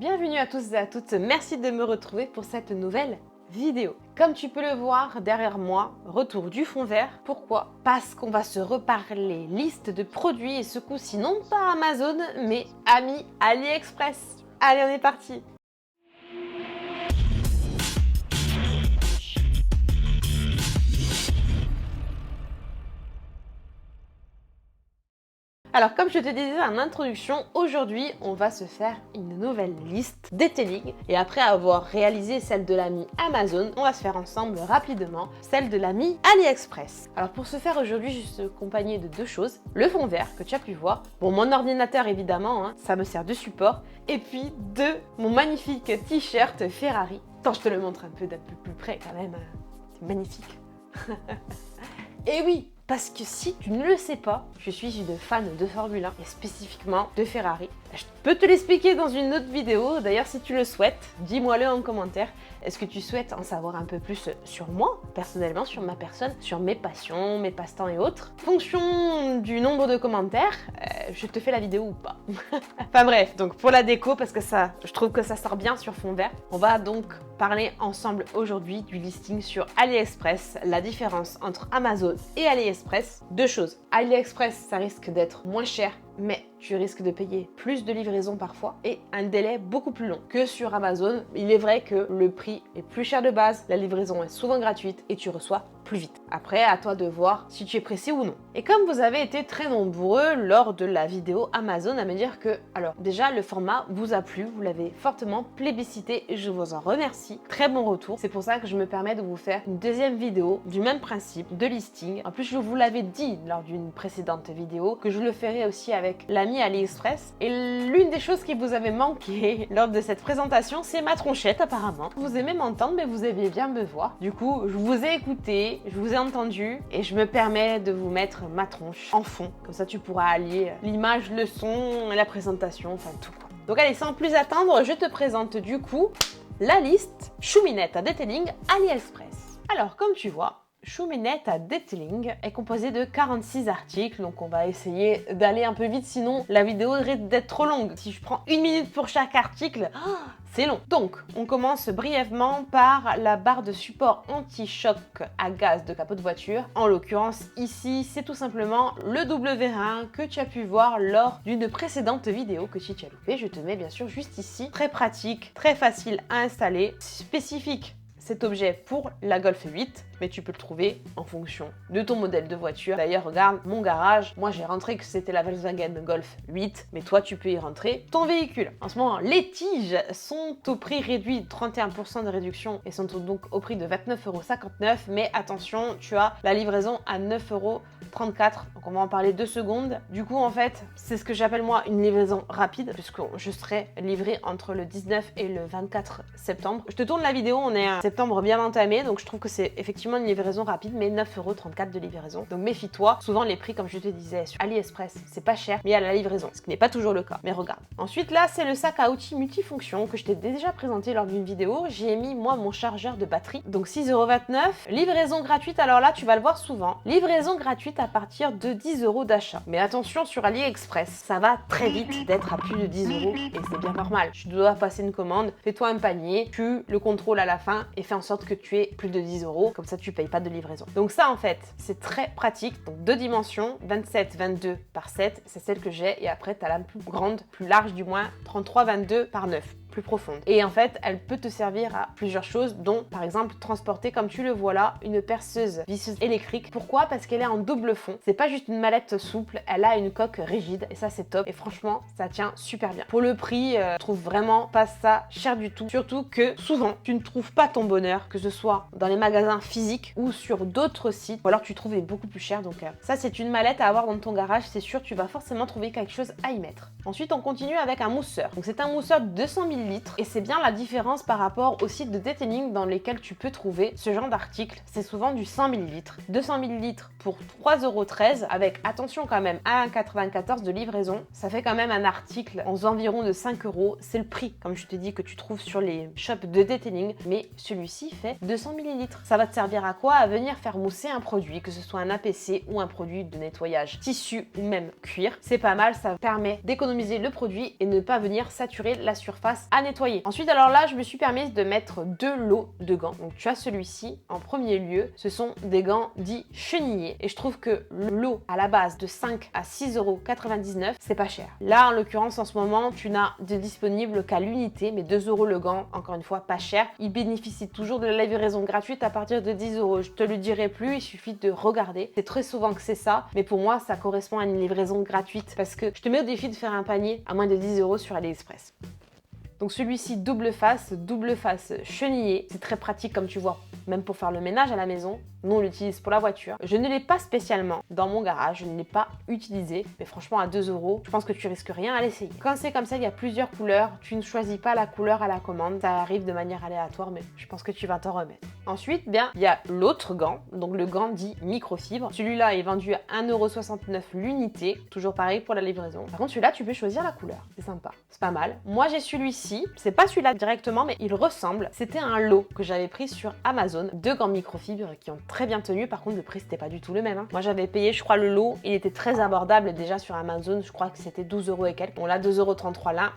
Bienvenue à tous et à toutes, merci de me retrouver pour cette nouvelle vidéo. Comme tu peux le voir derrière moi, retour du fond vert. Pourquoi? Parce qu'on va se reparler liste de produits et ce coup-ci non pas Amazon mais ami AliExpress. Allez, on est parti! Alors comme je te disais en introduction, aujourd'hui on va se faire une nouvelle liste detailing et après avoir réalisé celle de l'ami Amazon, on va se faire ensemble rapidement celle de l'ami AliExpress. Alors pour ce faire aujourd'hui, je suis accompagnée de deux choses, le fond vert que tu as pu voir, bon mon ordinateur évidemment, ça me sert de support, et puis mon magnifique t-shirt Ferrari. Attends, je te le montre un peu plus près quand même, c'est magnifique. Et oui, parce que si tu ne le sais pas, je suis une fan de Formule 1 et spécifiquement de Ferrari. Je peux te l'expliquer dans une autre vidéo, d'ailleurs si tu le souhaites, dis-moi-le en commentaire. Est-ce que tu souhaites en savoir un peu plus sur moi, personnellement, sur ma personne, sur mes passions, mes passe-temps et autres? Fonction du nombre de commentaires, je te fais la vidéo ou pas. Enfin bref, donc pour la déco, parce que ça, je trouve que ça sort bien sur fond vert, on va donc parler ensemble aujourd'hui du listing sur AliExpress, la différence entre Amazon et AliExpress. Deux choses, AliExpress, ça risque d'être moins cher, mais tu risques de payer plus de livraison parfois et un délai beaucoup plus long que sur Amazon. Il est vrai que le prix est plus cher de base, la livraison est souvent gratuite et tu reçois plus vite. Après, à toi de voir si tu es pressé ou non. Et comme vous avez été très nombreux lors de la vidéo Amazon à me dire que, alors déjà le format vous a plu, vous l'avez fortement plébiscité et je vous en remercie. Très bon retour. C'est pour ça que je me permets de vous faire une deuxième vidéo du même principe de listing. En plus, je vous l'avais dit lors d'une précédente vidéo que je le ferai aussi avec l'ami AliExpress. Et l'une des choses qui vous avait manqué lors de cette présentation, c'est ma tronchette apparemment. Vous aimez m'entendre, mais vous aimez bien me voir. Du coup, je vous ai écouté, je vous ai entendu et je me permets de vous mettre ma tronche en fond. Comme ça, tu pourras allier l'image, le son, la présentation, enfin tout quoi. Donc allez, sans plus attendre, je te présente du coup la liste Chouminette à Detailing AliExpress. Alors, comme tu vois, Chouminette à Detailing est composée de 46 articles, donc on va essayer d'aller un peu vite, sinon la vidéo risque d'être trop longue. Si je prends 1 minute pour chaque article, c'est long. Donc, on commence brièvement par la barre de support anti-choc à gaz de capot de voiture. En l'occurrence, ici, c'est tout simplement le W1 que tu as pu voir lors d'une précédente vidéo que si tu as loupé, je te mets bien sûr juste ici. Très pratique, très facile à installer, spécifique cet objet pour la Golf 8, mais tu peux le trouver en fonction de ton modèle de voiture. D'ailleurs, regarde mon garage, moi j'ai rentré que c'était la Volkswagen Golf 8, mais toi tu peux y rentrer ton véhicule. En ce moment, les tiges sont au prix réduit, 31% de réduction, et sont donc au prix de 29,59 €, mais attention, tu as la livraison à 9,34 €, donc on va en parler 2 secondes. Du coup, en fait, c'est ce que j'appelle moi une livraison rapide, puisque je serai livré entre le 19 et le 24 septembre. Je te tourne la vidéo, on est à septembre bien entamé, donc je trouve que c'est effectivement une livraison rapide, mais 9,34 € de livraison. Donc méfie-toi, souvent les prix, comme je te disais, sur AliExpress, c'est pas cher, mais il y a la livraison, ce qui n'est pas toujours le cas. Mais regarde. Ensuite, là, c'est le sac à outils multifonction que je t'ai déjà présenté lors d'une vidéo. J'ai mis, moi, mon chargeur de batterie, donc 6,29 €. Livraison gratuite, alors là, tu vas le voir souvent. Livraison gratuite à partir de 10 € d'achat. Mais attention, sur AliExpress, ça va très vite d'être à plus de 10 € et c'est bien normal. Tu dois passer une commande, fais-toi un panier, tu le contrôles à la fin et fais en sorte que tu aies plus de 10 €. Comme ça, tu payes pas de livraison. Donc ça, en fait, c'est très pratique. Donc 2 dimensions, 27-22 par 7, c'est celle que j'ai. Et après, tu as la plus grande, plus large du moins, 33-22 par 9. Plus profonde. Et en fait, elle peut te servir à plusieurs choses, dont par exemple transporter, comme tu le vois là, une perceuse visseuse électrique. Pourquoi? Parce qu'elle est en double fond. C'est pas juste une mallette souple, elle a une coque rigide et ça c'est top. Et franchement, ça tient super bien. Pour le prix, je trouve vraiment pas ça cher du tout. Surtout que souvent, tu ne trouves pas ton bonheur, que ce soit dans les magasins physiques ou sur d'autres sites, ou alors tu trouves des beaucoup plus chers. Donc ça, c'est une mallette à avoir dans ton garage, c'est sûr, tu vas forcément trouver quelque chose à y mettre. Ensuite, on continue avec un mousseur. Donc c'est un mousseur de 200 ml et c'est bien la différence par rapport aux sites de detailing dans lesquels tu peux trouver ce genre d'article. C'est souvent du 100 ml. 200 ml pour 3,13 € avec, attention quand même, 1,94 € de livraison. Ça fait quand même un article aux environs de 5 €. C'est le prix, comme je te dis, que tu trouves sur les shops de detailing, mais celui-ci fait 200 ml. Ça va te servir à quoi? À venir faire mousser un produit, que ce soit un APC ou un produit de nettoyage tissu ou même cuir. C'est pas mal, ça permet d'économiser le produit et ne pas venir saturer la surface à nettoyer. Ensuite, alors là, je me suis permise de mettre 2 lots de gants. Donc tu as celui-ci en premier lieu, ce sont des gants dits chenillés et je trouve que le lot à la base de 5 à 6,99 €, c'est pas cher. Là, en l'occurrence, en ce moment, tu n'as de disponible qu'à l'unité, mais 2 € le gant, encore une fois, pas cher. Il bénéficie toujours de la livraison gratuite à partir de 10 €. Je te le dirai plus, il suffit de regarder. C'est très souvent que c'est ça, mais pour moi, ça correspond à une livraison gratuite parce que je te mets au défi de faire un panier à moins de 10 € sur AliExpress. Donc celui-ci double face chenillé. C'est très pratique comme tu vois, même pour faire le ménage à la maison. Nous on l'utilise pour la voiture. Je ne l'ai pas spécialement dans mon garage, je ne l'ai pas utilisé. Mais franchement à 2 €, je pense que tu risques rien à l'essayer. Quand c'est comme ça, il y a plusieurs couleurs. Tu ne choisis pas la couleur à la commande. Ça arrive de manière aléatoire, mais je pense que tu vas t'en remettre. Ensuite, bien, il y a l'autre gant, donc le gant dit microfibre. Celui-là est vendu à 1,69 € l'unité. Toujours pareil pour la livraison. Par contre, celui-là, tu peux choisir la couleur. C'est sympa. C'est pas mal. Moi, j'ai celui-ci. C'est pas celui-là directement, mais il ressemble. C'était un lot que j'avais pris sur Amazon. 2 gants microfibres qui ont très bien tenu. Par contre, le prix, c'était pas du tout le même. Moi, j'avais payé, je crois, le lot. Il était très abordable déjà sur Amazon. Je crois que c'était 12 € et quelques. Bon, là, 2,33 € là.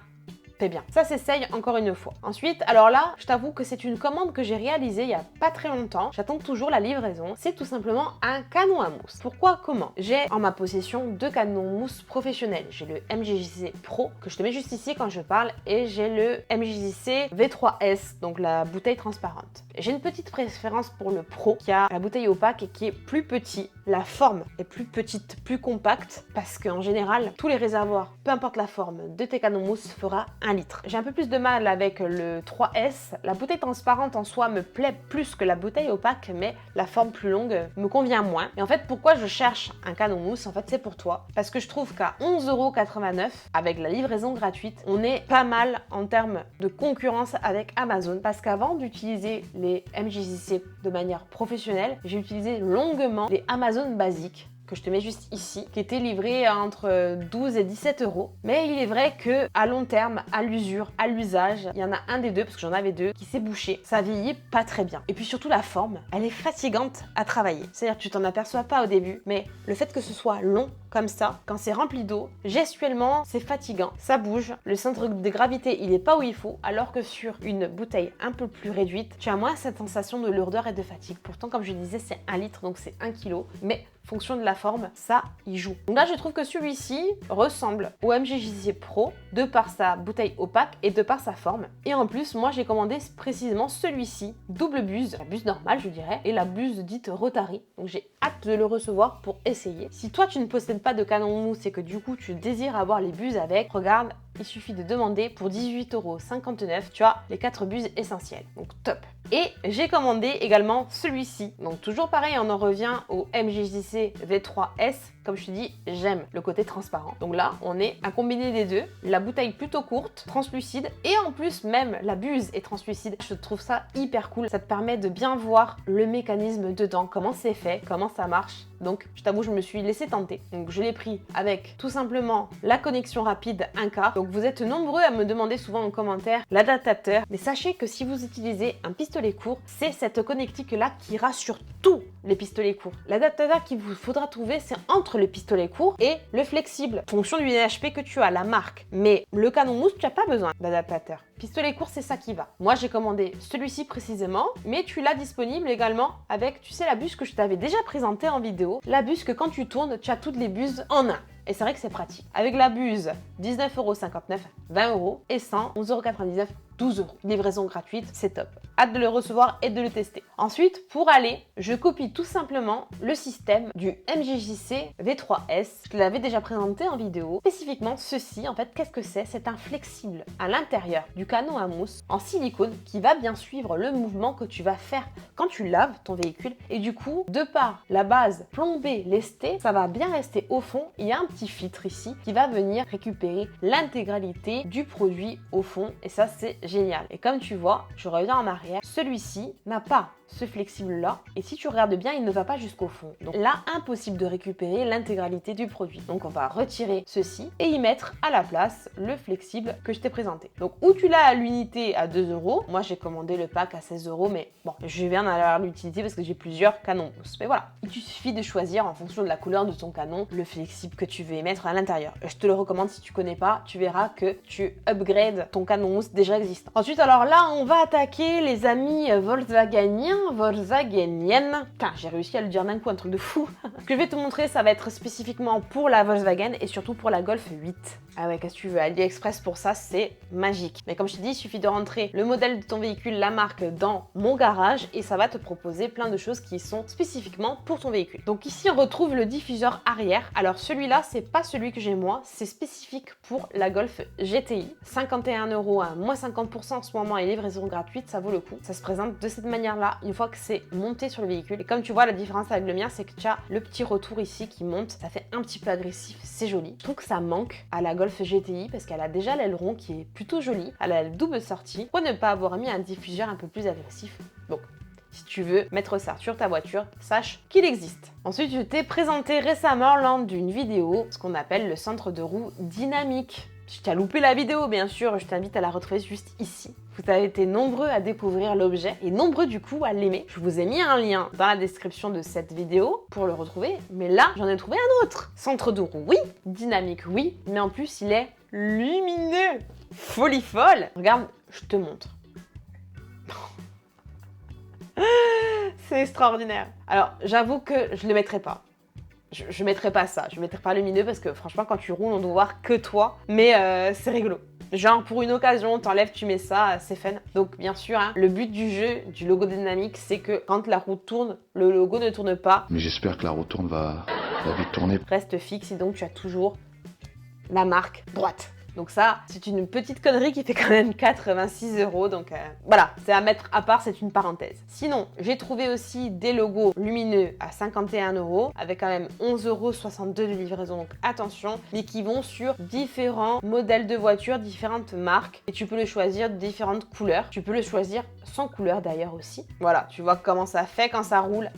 Bien. Ça s'essaye encore une fois. Ensuite, alors là, je t'avoue que c'est une commande que j'ai réalisée il y a pas très longtemps. J'attends toujours la livraison. C'est tout simplement un canon à mousse. Pourquoi? Comment? J'ai en ma possession 2 canons mousse professionnels. J'ai le MJJC Pro, que je te mets juste ici quand je parle, et j'ai le MJJC V3S, donc la bouteille transparente. J'ai une petite préférence pour le Pro, qui a la bouteille opaque et qui est plus petit. La forme est plus petite, plus compacte, parce qu'en général, tous les réservoirs, peu importe la forme de tes canons mousse, fera 1 litre. J'ai un peu plus de mal avec le 3S. La bouteille transparente en soi me plaît plus que la bouteille opaque, mais la forme plus longue me convient moins. Et en fait, pourquoi je cherche un canon mousse? En fait, c'est pour toi. Parce que je trouve qu'à 11,89 €, avec la livraison gratuite, on est pas mal en termes de concurrence avec Amazon. Parce qu'avant d'utiliser les MJJC de manière professionnelle, j'ai utilisé longuement les Amazon basiques, que je te mets juste ici, qui était livré entre 12 et 17 €. Mais il est vrai que à long terme, à l'usure, à l'usage, il y en a un des deux, parce que j'en avais 2, qui s'est bouché. Ça vieillit pas très bien. Et puis surtout la forme, elle est fatigante à travailler. C'est-à-dire que tu t'en aperçois pas au début, mais le fait que ce soit long comme ça, quand c'est rempli d'eau, gestuellement, c'est fatigant. Ça bouge, le centre de gravité, il est pas où il faut, alors que sur une bouteille un peu plus réduite, tu as moins cette sensation de lourdeur et de fatigue. Pourtant, comme je disais, c'est 1 litre, donc c'est 1 kg. Mais fonction de la forme, ça, il joue. Donc là, je trouve que celui-ci ressemble au MJJC Pro de par sa bouteille opaque et de par sa forme. Et en plus, moi, j'ai commandé précisément celui-ci, double buse, la buse normale, je dirais, et la buse dite Rotary. Donc j'ai hâte de le recevoir pour essayer. Si toi, tu ne possèdes pas de canon mousse et que du coup, tu désires avoir les buses avec, regarde, il suffit de demander pour 18,59 €, tu as les 4 buses essentielles. Donc top. Et j'ai commandé également celui-ci. Donc toujours pareil, on en revient au MJJC V3S. Comme je te dis, j'aime le côté transparent. Donc là, on est un combiné des deux. La bouteille plutôt courte, translucide, et en plus même la buse est translucide. Je trouve ça hyper cool. Ça te permet de bien voir le mécanisme dedans, comment c'est fait, comment ça marche. Donc je t'avoue, je me suis laissé tenter. Donc je l'ai pris avec tout simplement la connexion rapide 1K. Donc vous êtes nombreux à me demander souvent en commentaire l'adaptateur. Mais sachez que si vous utilisez un pistolet court, c'est cette connectique là qui ira sur tous les pistolets courts. L'adaptateur qu'il vous faudra trouver, c'est entre le pistolet court et le flexible, fonction du NHP que tu as, la marque. Mais le canon mousse, tu n'as pas besoin d'adaptateur. Pistolet court, c'est ça qui va. Moi, j'ai commandé celui-ci précisément, mais tu l'as disponible également avec, tu sais, la buse que je t'avais déjà présentée en vidéo. La buse que quand tu tournes, tu as toutes les buses en un. Et c'est vrai que c'est pratique. Avec la buse, 19,59 €, 20 € et 100, 11,99 €, 12 €. Livraison gratuite, c'est top. Hâte de le recevoir et de le tester. Ensuite, pour aller, je copie tout simplement le système du MJJC V3S. Je te l'avais déjà présenté en vidéo. Spécifiquement, ceci, en fait, qu'est-ce que c'est? C'est un flexible à l'intérieur du canon à mousse en silicone qui va bien suivre le mouvement que tu vas faire quand tu laves ton véhicule. Et du coup, de par la base plombée, lestée, ça va bien rester au fond. Il y a un petit filtre ici qui va venir récupérer l'intégralité du produit au fond. Et ça, c'est génial. Et comme tu vois, je reviens en arrière. Celui-ci n'a pas ce flexible-là. Et si tu regardes bien, il ne va pas jusqu'au fond. Donc là, impossible de récupérer l'intégralité du produit. Donc on va retirer ceci et y mettre à la place le flexible que je t'ai présenté. Donc où tu l'as à l'unité à 2 €. Moi, j'ai commandé le pack à 16 €, mais bon, je viens d'avoir l'utilité parce que j'ai plusieurs canons mousse. Mais voilà, il te suffit de choisir en fonction de la couleur de ton canon le flexible que tu veux y mettre à l'intérieur. Je te le recommande si tu connais pas, tu verras que tu upgrades ton canon mousse déjà existant. Ensuite, alors là, on va attaquer les amis volkswageniens, volkswageniennes. Putain, j'ai réussi à le dire d'un coup, un truc de fou. Ce que je vais te montrer, ça va être spécifiquement pour la Volkswagen et surtout pour la Golf 8. Ah ouais, qu'est-ce que tu veux, AliExpress pour ça, c'est magique. Mais comme je t'ai dit, il suffit de rentrer le modèle de ton véhicule, la marque dans mon garage et ça va te proposer plein de choses qui sont spécifiquement pour ton véhicule. Donc ici, on retrouve le diffuseur arrière. Alors celui-là, c'est pas celui que j'ai moi, c'est spécifique pour la Golf GTI. 51 € à moins 50% en ce moment et livraison gratuite, ça vaut le coup. Ça se présente de cette manière-là, une fois que c'est monté sur le véhicule. Et comme tu vois, la différence avec le mien, c'est que tu as le petit retour ici qui monte. Ça fait un petit peu agressif, c'est joli. Je trouve que ça manque à la Golf GTI parce qu'elle a déjà l'aileron qui est plutôt joli. Elle a la double sortie. Pourquoi ne pas avoir mis un diffuseur un peu plus agressif? Donc, si tu veux mettre ça sur ta voiture, sache qu'il existe. Ensuite, je t'ai présenté récemment lors d'une vidéo ce qu'on appelle le centre de roue dynamique. Si tu as loupé la vidéo, bien sûr, je t'invite à la retrouver juste ici. Vous avez été nombreux à découvrir l'objet et nombreux du coup à l'aimer. Je vous ai mis un lien dans la description de cette vidéo pour le retrouver. Mais là, j'en ai trouvé un autre. Centre de roue, oui. Dynamique, oui. Mais en plus, il est lumineux. Folie folle. Regarde, je te montre. C'est extraordinaire. Alors, j'avoue que je ne le mettrai pas. Je mettrai pas ça. Je mettrai pas lumineux parce que franchement, quand tu roules, on doit voir que toi. Mais c'est rigolo. Genre, pour une occasion, t'enlèves, tu mets ça, c'est fun. Donc, bien sûr, hein, le but du jeu, du logo dynamique, c'est que quand la roue tourne, le logo ne tourne pas. Mais j'espère que la roue tourne va vite tourner. Reste fixe et donc tu as toujours la marque droite. Donc ça, c'est une petite connerie qui fait quand même 86 €. Donc voilà, c'est à mettre à part, c'est une parenthèse. Sinon, j'ai trouvé aussi des logos lumineux à 51 € avec quand même 11,62 € de livraison. Donc attention, mais qui vont sur différents modèles de voitures, différentes marques. Et tu peux le choisir de différentes couleurs. Tu peux le choisir sans couleur d'ailleurs aussi. Voilà, tu vois comment ça fait quand ça roule.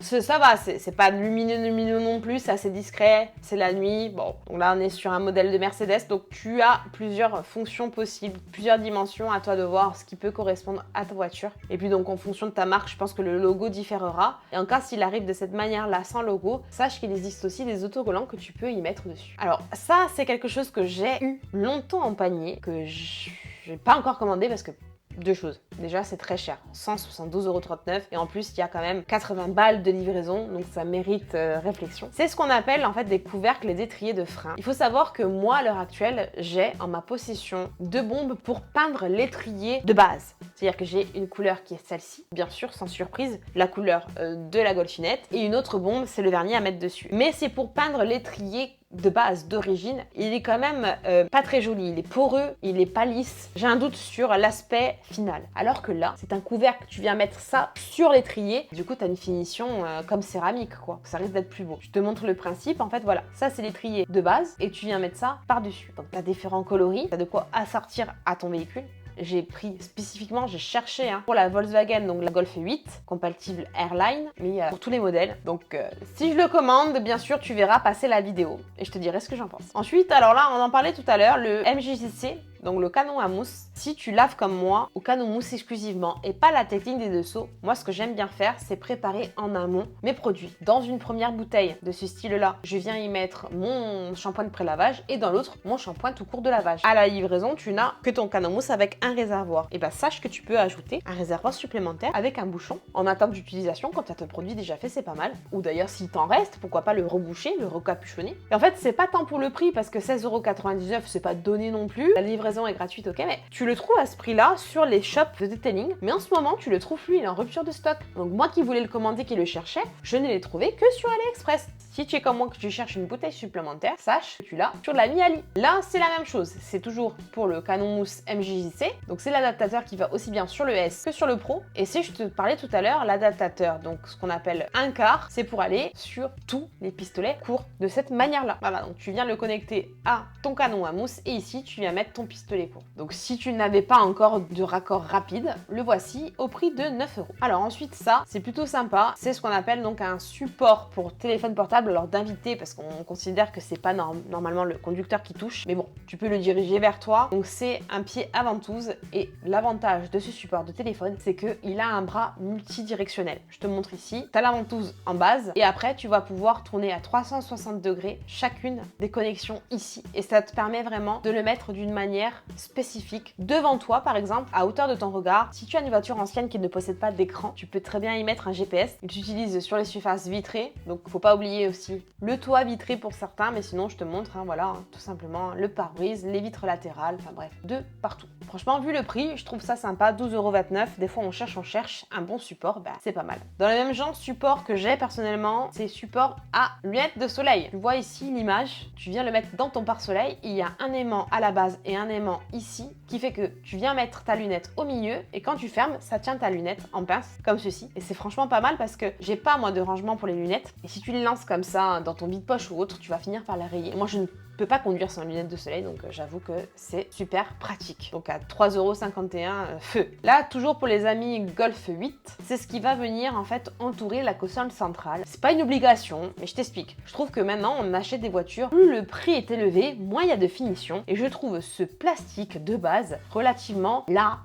Ça va, c'est pas lumineux non plus, c'est assez discret, c'est la nuit. Bon, donc là on est sur un modèle de Mercedes, donc tu as plusieurs fonctions possibles, plusieurs dimensions, à toi de voir ce qui peut correspondre à ta voiture. Et puis donc en fonction de ta marque, je pense que le logo différera. Et en cas s'il arrive de cette manière-là sans logo, sache qu'il existe aussi des autocollants que tu peux y mettre dessus. Alors ça, c'est quelque chose que j'ai eu longtemps en panier, que j'ai pas encore commandé parce que deux choses. Déjà, c'est très cher, 172,39 € et en plus, il y a quand même 80 balles de livraison, donc ça mérite réflexion. C'est ce qu'on appelle en fait des couvercles et d'étriers de frein. Il faut savoir que moi, à l'heure actuelle, j'ai en ma possession deux bombes pour peindre l'étrier de base. C'est-à-dire que j'ai une couleur qui est celle-ci, bien sûr, sans surprise, la couleur de la Golfinette, et une autre bombe, c'est le vernis à mettre dessus. Mais c'est pour peindre l'étrier de base, d'origine, il est quand même pas très joli, il est poreux, il est pas lisse. J'ai un doute sur l'aspect final. Alors que là, c'est un couvercle, tu viens mettre ça sur l'étrier, du coup tu as une finition comme céramique quoi. Ça risque d'être plus beau. Je te montre le principe, en fait voilà, ça c'est l'étrier de base et tu viens mettre ça par-dessus. Donc tu as différents coloris, tu as de quoi assortir à ton véhicule. J'ai pris spécifiquement, j'ai cherché pour la Volkswagen, donc la Golf 8, compatible Airline, mais pour tous les modèles. Donc si je le commande, bien sûr, tu verras passer la vidéo et je te dirai ce que j'en pense. Ensuite, alors là, on en parlait tout à l'heure, le MJCC, donc le canon à mousse. Si tu laves comme moi au canon mousse exclusivement et pas la technique des dessous, moi ce que j'aime bien faire, c'est préparer en amont mes produits. Dans une première bouteille de ce style-là, je viens y mettre mon shampoing de pré-lavage et dans l'autre, mon shampoing tout court de lavage. À la livraison, tu n'as que ton canon mousse avec un réservoir. Et bah sache que tu peux ajouter un réservoir supplémentaire avec un bouchon en attente d'utilisation. Quand tu as ton produit déjà fait, c'est pas mal. Ou d'ailleurs, s'il t'en reste, pourquoi pas le reboucher, le recapuchonner. Et en fait, c'est pas tant pour le prix parce que 16,99 €, c'est pas donné non plus. La livraison est gratuite, ok, mais tu le trouves à ce prix-là sur les shops de detailing. Mais en ce moment, tu le trouves plus, il est en rupture de stock. Donc moi qui voulais le commander, qui le cherchais, je ne l'ai trouvé que sur AliExpress. Si tu es comme moi que tu cherches une bouteille supplémentaire, sache que tu l'as sur la Mi-Ali. Là, c'est la même chose. C'est toujours pour le canon mousse MJJC. Donc c'est l'adaptateur qui va aussi bien sur le S que sur le Pro. Et si je te parlais tout à l'heure, l'adaptateur, donc ce qu'on appelle un quart, c'est pour aller sur tous les pistolets courts de cette manière-là. Voilà, donc tu viens le connecter à ton canon à mousse et ici, tu viens mettre ton pistolet pistolet court. Donc si tu n'avais pas encore de raccord rapide, le voici au prix de 9 €. Alors ensuite ça, c'est plutôt sympa, c'est ce qu'on appelle donc un support pour téléphone portable, alors d'invité parce qu'on considère que c'est pas normalement le conducteur qui touche, mais bon, tu peux le diriger vers toi. Donc c'est un pied à ventouse et l'avantage de ce support de téléphone, c'est qu'il a un bras multidirectionnel. Je te montre ici, tu as la ventouse en base et après tu vas pouvoir tourner à 360 degrés chacune des connexions ici et ça te permet vraiment de le mettre d'une manière spécifique devant toi par exemple, à hauteur de ton regard. Si tu as une voiture ancienne qui ne possède pas d'écran, tu peux très bien y mettre un GPS. Il s'utilise sur les surfaces vitrées, donc faut pas oublier aussi le toit vitré pour certains, mais sinon je te montre, voilà, tout simplement le pare-brise, les vitres latérales, enfin bref, de partout. Franchement, vu le prix, je trouve ça sympa, 12,29 €. Des fois on cherche un bon support, c'est pas mal. Dans le même genre support que j'ai personnellement, c'est support à lunettes de soleil. Tu vois ici l'image, tu viens le mettre dans ton pare-soleil, il y a un aimant à la base et un aimant ici, qui fait que tu viens mettre ta lunette au milieu et quand tu fermes, ça tient ta lunette en pince, comme ceci. Et c'est franchement pas mal parce que j'ai pas moi de rangement pour les lunettes. Et si tu les lances comme ça dans ton vide-poche ou autre, tu vas finir par les rayer. Moi je ne peux pas conduire sans lunettes de soleil, donc j'avoue que c'est super pratique. Donc à 3,51 €, feu. Là, toujours pour les amis Golf 8, c'est ce qui va venir en fait entourer la console centrale. C'est pas une obligation, mais je t'explique. Je trouve que maintenant, on achète des voitures, plus le prix est élevé, moins il y a de finition. Et je trouve ce plastique de base relativement là,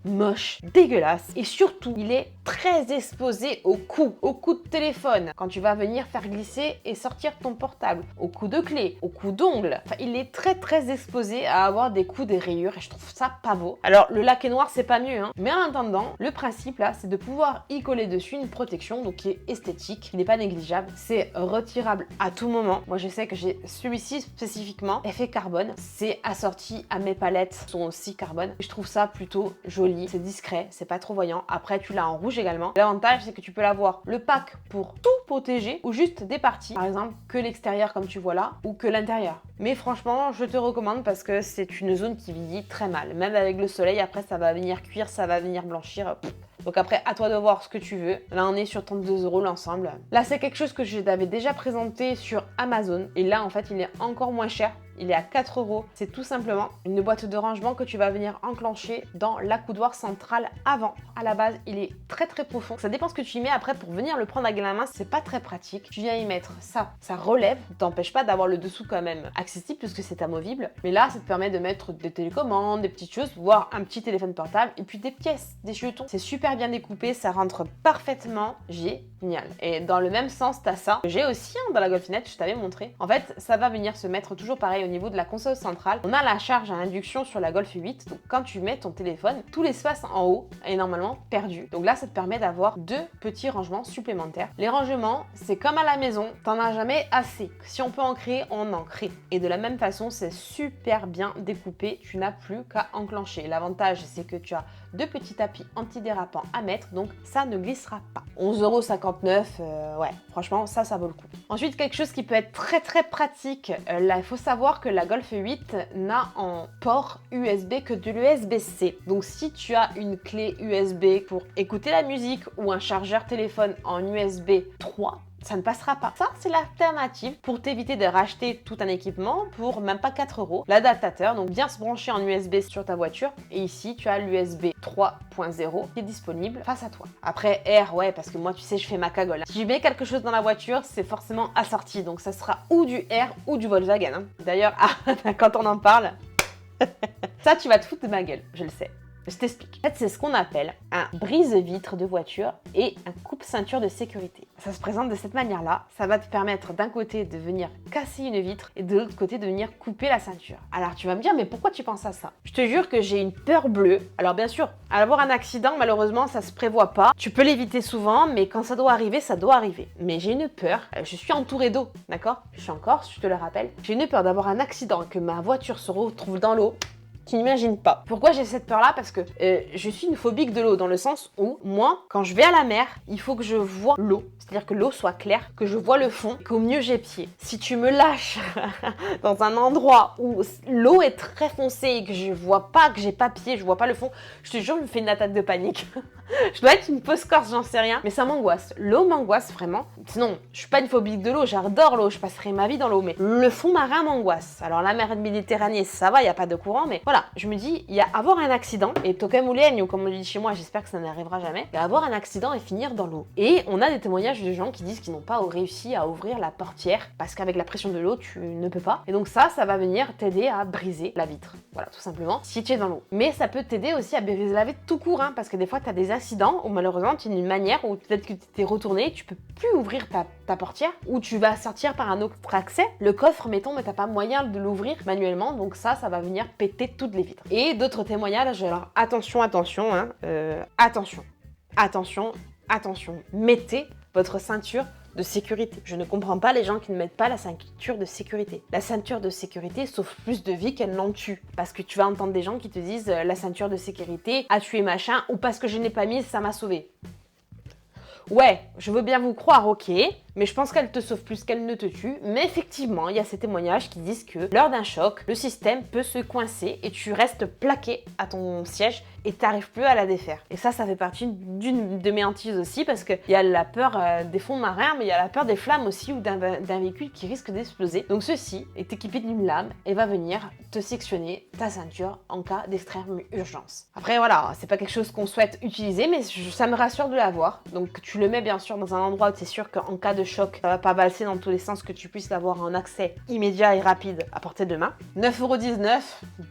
moche, dégueulasse et surtout il est très exposé au coup de téléphone quand tu vas venir faire glisser et sortir ton portable, au coup de clé, au coup d'ongle. Enfin, il est très exposé à avoir des coups, des rayures et je trouve ça pas beau. Alors le laqué noir c'est pas mieux, mais en attendant, le principe là c'est de pouvoir y coller dessus une protection donc qui est esthétique, qui n'est pas négligeable. C'est retirable à tout moment. Moi je sais que j'ai celui-ci spécifiquement effet carbone, c'est assorti à mes palettes sont aussi carbone. Je trouve ça plutôt joli. C'est discret, c'est pas trop voyant. Après, tu l'as en rouge également. L'avantage, c'est que tu peux l'avoir le pack pour tout protéger ou juste des parties. Par exemple, que l'extérieur comme tu vois là ou que l'intérieur. Mais franchement, je te recommande parce que c'est une zone qui vieillit très mal. Même avec le soleil, après, ça va venir cuire, ça va venir blanchir. Donc après, à toi de voir ce que tu veux. Là, on est sur 32 € l'ensemble. Là, c'est quelque chose que je t'avais déjà présenté sur Amazon. Et là, en fait, il est encore moins cher. Il est à 4 €. C'est tout simplement une boîte de rangement que tu vas venir enclencher dans l'accoudoir central avant. À la base, il est très profond. Ça dépend ce que tu y mets après pour venir le prendre avec la main. C'est pas très pratique. Tu viens y mettre ça. Ça relève. T'empêche pas d'avoir le dessous quand même accessible puisque c'est amovible. Mais là, ça te permet de mettre des télécommandes, des petites choses, voire un petit téléphone portable et puis des pièces, des jetons. C'est super bien découpé. Ça rentre parfaitement. Génial. Et dans le même sens, t'as ça. J'ai aussi dans la Golfinette, je t'avais montré. En fait, ça va venir se mettre toujours pareil au niveau de la console centrale. On a la charge à induction sur la Golf 8. Donc quand tu mets ton téléphone, tout l'espace en haut est normalement perdu. Donc là, ça te permet d'avoir 2 petits rangements supplémentaires. Les rangements, c'est comme à la maison, t'en as jamais assez. Si on peut en créer, on en crée. Et de la même façon, c'est super bien découpé. Tu n'as plus qu'à enclencher. L'avantage, c'est que tu as 2 petits tapis antidérapants à mettre, donc ça ne glissera pas. 11,59 €, ouais, franchement, ça vaut le coup. Ensuite, quelque chose qui peut être très pratique, là, il faut savoir que la Golf 8 n'a en port USB que de l'USB-C. Donc si tu as une clé USB pour écouter la musique ou un chargeur téléphone en USB 3, ça ne passera pas. Ça, c'est l'alternative pour t'éviter de racheter tout un équipement pour même pas 4 €. L'adaptateur, donc bien se brancher en USB sur ta voiture. Et ici, tu as l'USB 3.0 qui est disponible face à toi. Après, R, ouais, parce que moi, tu sais, je fais ma cagole. Si je mets quelque chose dans la voiture, c'est forcément assorti. Donc, ça sera ou du R ou du Volkswagen. D'ailleurs, quand on en parle, ça, tu vas te foutre de ma gueule, je le sais. Je t'explique. En fait, c'est ce qu'on appelle un brise-vitre de voiture et un coupe-ceinture de sécurité. Ça se présente de cette manière-là. Ça va te permettre d'un côté de venir casser une vitre et de l'autre côté de venir couper la ceinture. Alors tu vas me dire, mais pourquoi tu penses à ça? Je te jure que j'ai une peur bleue. Alors bien sûr, avoir un accident, malheureusement, ça se prévoit pas. Tu peux l'éviter souvent, mais quand ça doit arriver, ça doit arriver. Mais j'ai une peur. Je suis entourée d'eau, d'accord? Je suis en Corse, je te le rappelle. J'ai une peur d'avoir un accident, que ma voiture se retrouve dans l'eau. Tu n'imagines pas. Pourquoi j'ai cette peur-là? Parce que je suis une phobique de l'eau, dans le sens où, moi, quand je vais à la mer, il faut que je vois l'eau. C'est-à-dire que l'eau soit claire, que je vois le fond, qu'au mieux j'ai pied. Si tu me lâches dans un endroit où l'eau est très foncée et que je vois pas, que j'ai pas pied, je vois pas le fond, je te jure, je me fais une attaque de panique. Je dois être une fausse corse, j'en sais rien, mais ça m'angoisse. L'eau m'angoisse vraiment. Sinon, je suis pas une phobique de l'eau, j'adore l'eau, je passerai ma vie dans l'eau, mais le fond marin m'angoisse. Alors la mer Méditerranée, ça va, il y a pas de courant, mais voilà. voilà, je me dis, il y a avoir un accident, et tokemulen, ou comme on dit chez moi, j'espère que ça n'arrivera jamais, il y a avoir un accident et finir dans l'eau. Et on a des témoignages de gens qui disent qu'ils n'ont pas réussi à ouvrir la portière, parce qu'avec la pression de l'eau, tu ne peux pas. Et donc ça va venir t'aider à briser la vitre. Voilà, tout simplement, si tu es dans l'eau. Mais ça peut t'aider aussi à briser la vitre tout court, hein, parce que des fois, tu as des accidents où malheureusement, tu as une manière où peut-être que tu t'es retourné, tu peux plus ouvrir ta portière, ou tu vas sortir par un autre accès. Le coffre, mettons, mais t'as pas moyen de l'ouvrir manuellement, donc ça va venir péter toutes les vitres. Et d'autres témoignages, alors attention, hein, attention, mettez votre ceinture de sécurité. Je ne comprends pas les gens qui ne mettent pas la ceinture de sécurité. La ceinture de sécurité sauve plus de vies qu'elle n'en tue. Parce que tu vas entendre des gens qui te disent la ceinture de sécurité a tué machin, ou parce que je n'ai pas mise, ça m'a sauvé. Ouais, je veux bien vous croire, ok, mais je pense qu'elle te sauve plus qu'elle ne te tue. Mais effectivement, il y a ces témoignages qui disent que lors d'un choc, le système peut se coincer et tu restes plaqué à ton siège et t'arrives plus à la défaire. Et ça fait partie d'une de mes hantises aussi, parce qu'il y a la peur des fonds marins, mais il y a la peur des flammes aussi, ou d'un véhicule qui risque d'exploser. Donc ceci est équipé d'une lame et va venir te sectionner ta ceinture en cas d'extrême urgence. Après voilà, c'est pas quelque chose qu'on souhaite utiliser, mais ça me rassure de l'avoir. Donc tu le mets bien sûr dans un endroit où tu es sûr qu'en cas de choc, ça va pas valser dans tous les sens, que tu puisses avoir un accès immédiat et rapide à portée de main. 9,19€,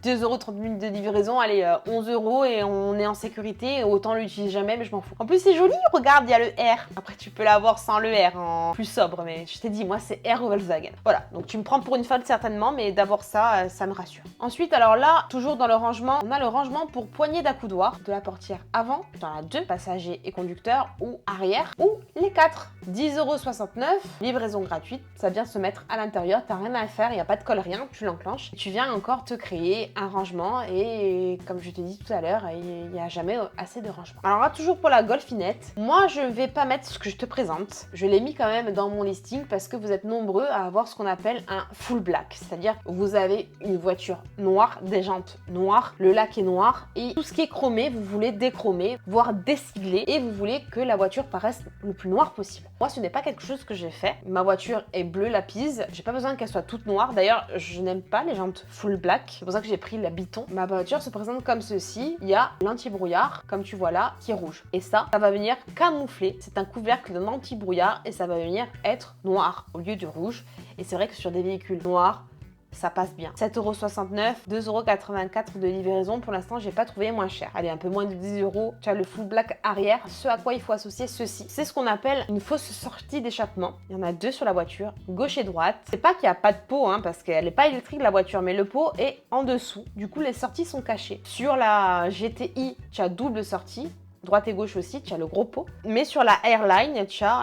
2,30€ de livraison, allez, 11€ et on est en sécurité, autant l'utiliser jamais, mais je m'en fous. En plus c'est joli, regarde, il y a le R. Après tu peux l'avoir sans le R, en plus sobre, mais je t'ai dit, moi c'est R au Volkswagen. Voilà, donc tu me prends pour une folle certainement, mais d'avoir ça, ça me rassure. Ensuite, alors là, toujours dans le rangement, on a le rangement pour poignée d'accoudoir de la portière avant, dans la 2, passagers et conducteurs, ou arrière, ou les 4. 10,69€, livraison gratuite, ça vient se mettre à l'intérieur, t'as rien à faire, il n'y a pas de colle, rien, tu l'enclenches. Tu viens encore te créer un rangement et comme je te dis tout à l'heure, il n'y a jamais assez de rangement. Alors là, toujours pour la Golfinette, moi je vais pas mettre ce que je te présente, je l'ai mis quand même dans mon listing parce que vous êtes nombreux à avoir ce qu'on appelle un full black, c'est-à-dire vous avez une voiture noire, des jantes noires, le lac est noir et tout ce qui est chromé, vous voulez déchromer, voire désigler et vous voulez que la voiture paraisse le plus noire possible. Moi, ce n'est pas quelque chose que j'ai fait. Ma voiture est bleue lapise. J'ai pas besoin qu'elle soit toute noire. D'ailleurs, je n'aime pas les jantes full black. C'est pour ça que j'ai pris la Biton. Ma voiture se présente comme ceci. Il y a l'anti-brouillard, comme tu vois là, qui est rouge. Et ça va venir camoufler. C'est un couvercle d'un anti-brouillard et ça va venir être noir au lieu du rouge. Et c'est vrai que sur des véhicules noirs, ça passe bien. 7,69€, 2,84€ de livraison. Pour l'instant, j'ai pas trouvé moins cher. Allez, un peu moins de 10€. Tu as le full black arrière. Ce à quoi il faut associer ceci. C'est ce qu'on appelle une fausse sortie d'échappement. Il y en a 2 sur la voiture, gauche et droite. C'est pas qu'il n'y a pas de pot, hein, parce qu'elle n'est pas électrique la voiture, mais le pot est en dessous. Du coup, les sorties sont cachées. Sur la GTI, tu as double sortie. Droite et gauche aussi, tu as le gros pot. Mais sur la Airline,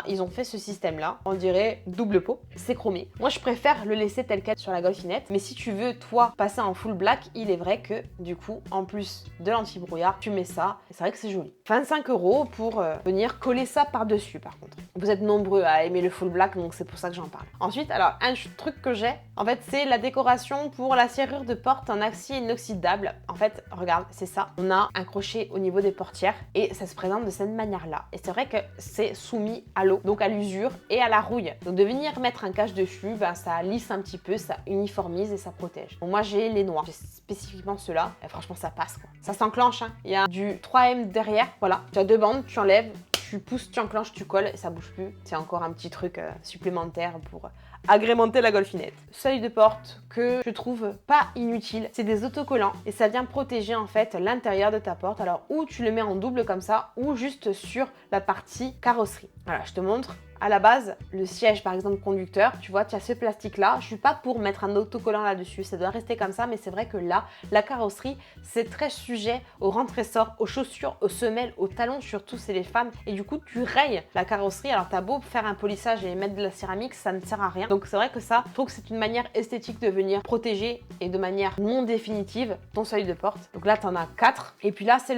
ils ont fait ce système-là. On dirait double pot. C'est chromé. Moi, je préfère le laisser tel quel sur la Golfinette. Mais si tu veux, toi, passer en full black, il est vrai que, du coup, en plus de l'anti-brouillard, tu mets ça. Et c'est vrai que c'est joli. 25€ pour venir coller ça par-dessus, par contre. Vous êtes nombreux à aimer le full black, donc c'est pour ça que j'en parle. Ensuite, alors, un truc que j'ai, en fait, c'est la décoration pour la serrure de porte en acier inoxydable. En fait, regarde, c'est ça. On a un crochet au niveau des portières et ça se présente de cette manière-là. Et c'est vrai que c'est soumis à l'eau, donc à l'usure et à la rouille. Donc de venir mettre un cache dessus, ben, ça lisse un petit peu, ça uniformise et ça protège. Donc moi j'ai les noirs, j'ai spécifiquement ceux-là. Et franchement ça passe quoi. Ça s'enclenche, hein. Il y a du 3M derrière, voilà. Tu as 2 bandes, tu enlèves, tu pousses, tu enclenches, tu colles et ça bouge plus. C'est encore un petit truc supplémentaire pour agrémenter la Golfinette. Seuil de porte que je trouve pas inutile, c'est des autocollants et ça vient protéger en fait l'intérieur de ta porte. Alors ou tu le mets en double comme ça ou juste sur la partie carrosserie. Voilà, je te montre. À la base, le siège par exemple conducteur, tu vois, tu as ce plastique là. Je suis pas pour mettre un autocollant là-dessus, ça doit rester comme ça, mais c'est vrai que là, la carrosserie, c'est très sujet au rentre-essor, aux chaussures, aux semelles, aux talons, surtout c'est les femmes. Et du coup, tu rayes la carrosserie. Alors t'as beau faire un polissage et mettre de la céramique, ça ne sert à rien. Donc c'est vrai que ça, je trouve que c'est une manière esthétique de venir protéger et de manière non définitive ton seuil de porte. Donc là, t'en as 4. Et puis là, c'est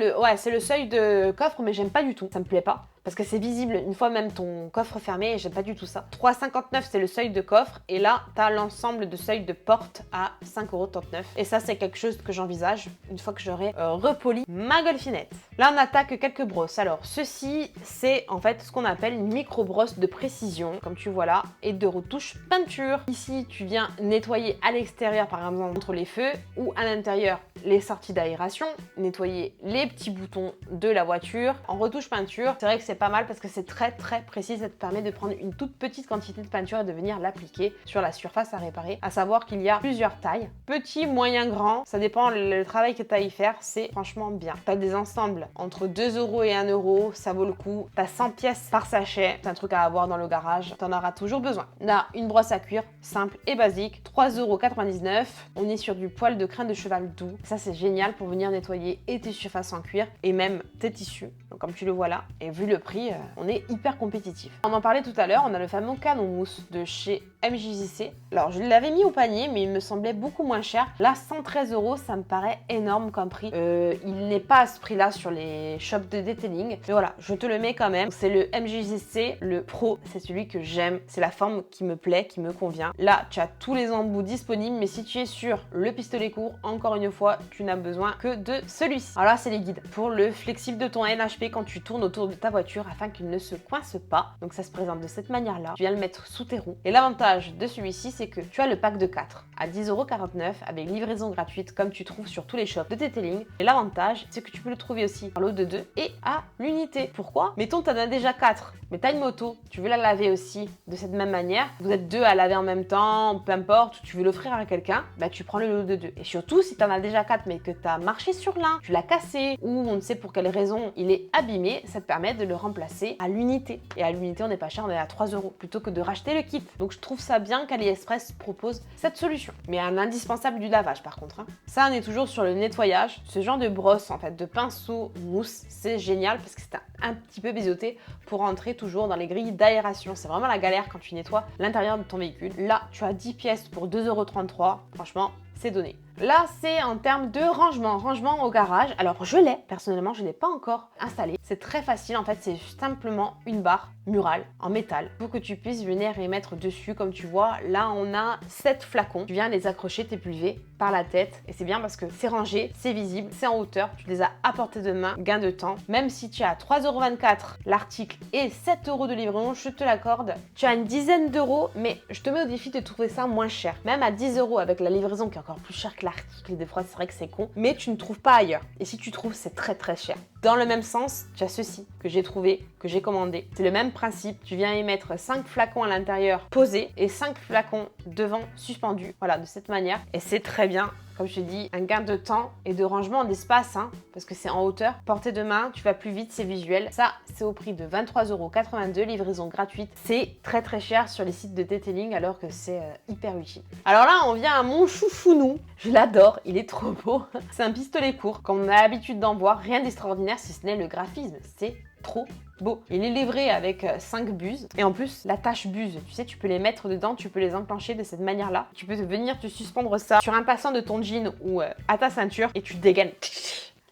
le seuil de coffre, mais j'aime pas du tout. Ça me plaît pas. parce que c'est visible une fois même ton coffre fermé et j'aime pas du tout ça. 3,59 c'est le seuil de coffre et là tu as l'ensemble de seuil de porte à 5,39 € et ça c'est quelque chose que j'envisage une fois que j'aurai repoli ma golfinette. Là on attaque quelques brosses. Alors ceci c'est en fait ce qu'on appelle une micro brosse de précision comme tu vois là et de retouche peinture. Ici tu viens nettoyer à l'extérieur par exemple entre les feux ou à l'intérieur les sorties d'aération, nettoyer les petits boutons de la voiture. En retouche peinture, c'est vrai que c'est pas mal parce que c'est très précis, ça te permet de prendre une toute petite quantité de peinture et de venir l'appliquer sur la surface à réparer. À savoir qu'il y a plusieurs tailles, petit, moyen, grand, ça dépend le travail que tu as à y faire, c'est franchement bien. Tu as des ensembles entre 2 € et 1 €, ça vaut le coup. Tu as 100 pièces par sachet, c'est un truc à avoir dans le garage, tu en auras toujours besoin. Là, une brosse à cuir simple et basique, 3,99 €. On est sur du poil de crin de cheval doux. Ça, c'est génial pour venir nettoyer et tes surfaces en cuir et même tes tissus. Donc, comme tu le vois là, et vu le prix, on est hyper compétitif. On en parlait tout à l'heure, on a le fameux canon mousse de chez MJJC. Alors, je l'avais mis au panier, mais il me semblait beaucoup moins cher. Là, 113 €, ça me paraît énorme comme prix. Il n'est pas à ce prix-là sur les shops de detailing. Mais voilà, je te le mets quand même. C'est le MJJC, le Pro. C'est celui que j'aime. C'est la forme qui me plaît, qui me convient. Là, tu as tous les embouts disponibles, mais si tu es sur le pistolet court, encore une fois, tu n'as besoin que de celui-ci. Alors là, c'est les guides pour le flexible de ton NHP quand tu tournes autour de ta voiture afin qu'il ne se coince pas. Donc ça se présente de cette manière-là. Tu viens le mettre sous tes roues. Et l'avantage de celui-ci, c'est que tu as le pack de 4 à 10,49 € avec livraison gratuite comme tu trouves sur tous les shops de detailing. Et l'avantage, c'est que tu peux le trouver aussi par lot de 2 et à l'unité. Pourquoi? Mettons, tu en as déjà 4, mais tu as une moto, tu veux la laver aussi de cette même manière. Vous êtes 2 à laver en même temps, peu importe, tu veux l'offrir à quelqu'un, bah tu prends le lot de 2. Et surtout, si tu en as déjà 4 mais que tu as marché sur l'un, tu l'as cassé ou on ne sait pour quelle raison il est abîmé, ça te permet de le remplacer à l'unité. Et à l'unité, on n'est pas cher, on est à 3 € plutôt que de racheter le kit. Donc je trouve ça bien qu'AliExpress propose cette solution. Mais un indispensable du lavage par contre. Ça, on est toujours sur le nettoyage. Ce genre de brosse, en fait, de pinceau mousse, c'est génial parce que c'est un petit peu biseauté pour rentrer toujours dans les grilles d'aération. C'est vraiment la galère quand tu nettoies l'intérieur de ton véhicule. Là, tu as 10 pièces pour 2,33 €. Franchement, c'est donné. Là, c'est en termes de rangement au garage. Alors, je l'ai, personnellement, je ne l'ai pas encore installé. C'est très facile, en fait, c'est simplement une barre murale en métal pour que tu puisses venir et mettre dessus. Comme tu vois, là, on a 7 flacons. Tu viens les accrocher, tes pulvés, par la tête. Et c'est bien parce que c'est rangé, c'est visible, c'est en hauteur. Tu les as à portée de main, gain de temps. Même si tu as 3,24 € l'article et 7 € de livraison, je te l'accorde. Tu as une dizaine d'euros, mais je te mets au défi de trouver ça moins cher. Même à 10 € avec la livraison qui est encore plus cher que l'article, des fois c'est vrai que c'est con, mais tu ne trouves pas ailleurs. Et si tu trouves, c'est très cher. Dans le même sens, tu as ceci que j'ai trouvé, que j'ai commandé. C'est le même principe, tu viens y mettre 5 flacons à l'intérieur posés et 5 flacons devant suspendus. Voilà, de cette manière. Et c'est très bien. Comme je te dis, un gain de temps et de rangement d'espace, parce que c'est en hauteur. Portée de main, tu vas plus vite, c'est visuel. Ça, c'est au prix de 23,82 €, livraison gratuite. C'est très cher sur les sites de detailing alors que c'est hyper utile. Alors là, on vient à mon chouchounou. Je l'adore, il est trop beau. C'est un pistolet court, comme on a l'habitude d'en voir. Rien d'extraordinaire si ce n'est le graphisme. C'est trop beau. Il est livré avec 5 buses et en plus la tâche buse, tu sais, tu peux les mettre dedans, tu peux les enclencher de cette manière-là. Tu peux venir te suspendre ça sur un passant de ton jean ou à ta ceinture et tu dégaines